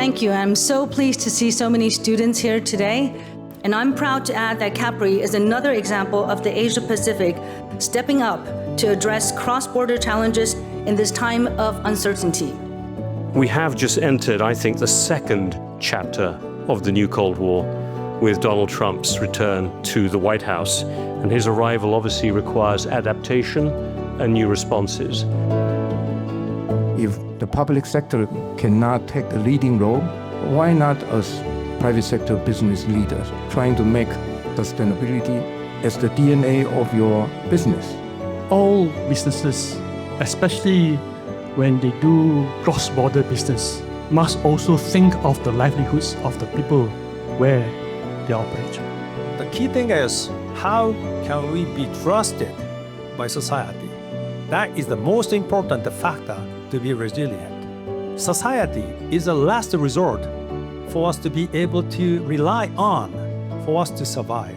Thank you. I'm so pleased to see so many students here today. And I'm proud to add that CAPRI is another example of the Asia Pacific stepping up to address cross-border challenges in this time of uncertainty. We have just entered, I think, the second chapter of the new Cold War with Donald Trump's return to the White House. And his arrival obviously requires adaptation and new responses. If the public sector cannot take the leading role, why not us private sector business leaders trying to make sustainability as the DNA of your business? All businesses, especially when they do cross-border business, must also think of the livelihoods of the people where they operate. The key thing is, how can we be trusted by society? That is the most important factor to be resilient. Society is a last resort for us to be able to rely on, for us to survive.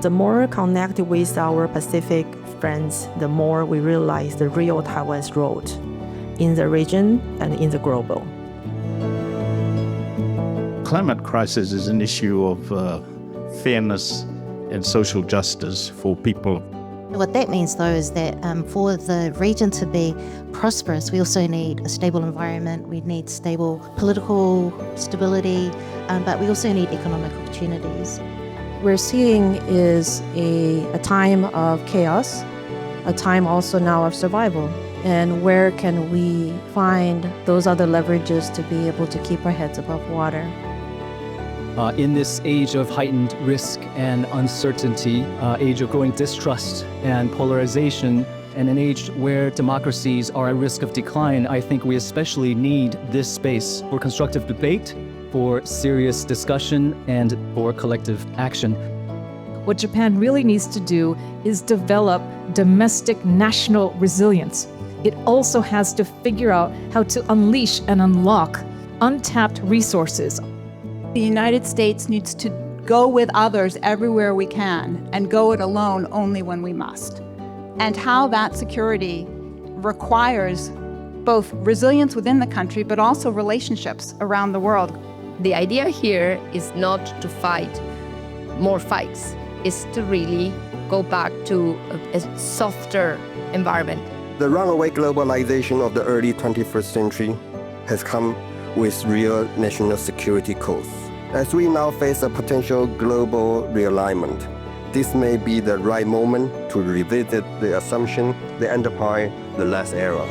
The more connected with our Pacific friends, the more we realize the real Taiwan's role in the region and in the global. Climate crisis is an issue of fairness and social justice for people. What that means, though, is that for the region to be prosperous, we also need a stable environment, we need stable political stability, but we also need economic opportunities. We're seeing is a time of chaos, a time also now of survival. And where can we find those other leverages to be able to keep our heads above water? In this age of heightened risk and uncertainty, age of growing distrust and polarization, and an age where democracies are at risk of decline, I think we especially need this space for constructive debate, for serious discussion, and for collective action. What Japan really needs to do is develop domestic national resilience. It also has to figure out how to unleash and unlock untapped resources. The United States needs to go with others everywhere we can and go it alone only when we must. And how that security requires both resilience within the country, but also relationships around the world. The idea here is not to fight more fights, it's to really go back to a softer environment. The runaway globalization of the early 21st century has come with real national security costs. As we now face a potential global realignment, this may be the right moment to revisit the assumption, the enterprise, the last era.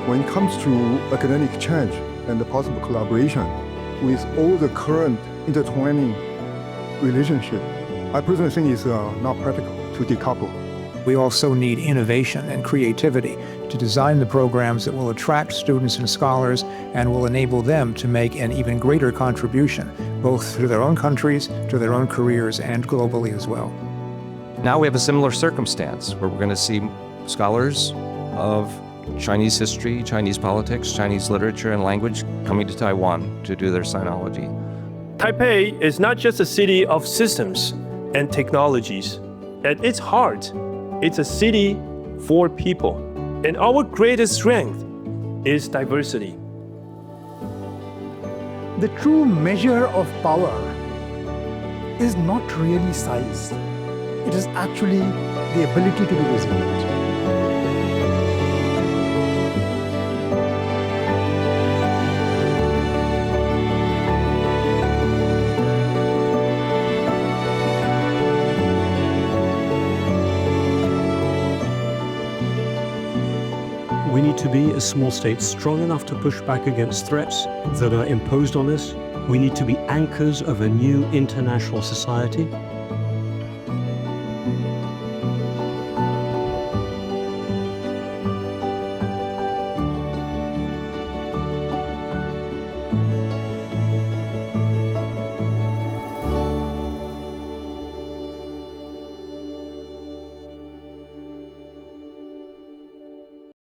When it comes to academic exchange and the possible collaboration with all the current intertwining relationship, I personally think it's not practical to decouple. We also need innovation and creativity to design the programs that will attract students and scholars and will enable them to make an even greater contribution, both to their own countries, to their own careers, and globally as well. Now we have a similar circumstance where we're going to see scholars of Chinese history, Chinese politics, Chinese literature and language coming to Taiwan to do their sinology. Taipei is not just a city of systems and technologies. At its heart, it's a city for people. And our greatest strength is diversity. The true measure of power is not really size. It is actually the ability to be resilient. We need to be, as small states, strong enough to push back against threats that are imposed on us. We need to be anchors of a new international society.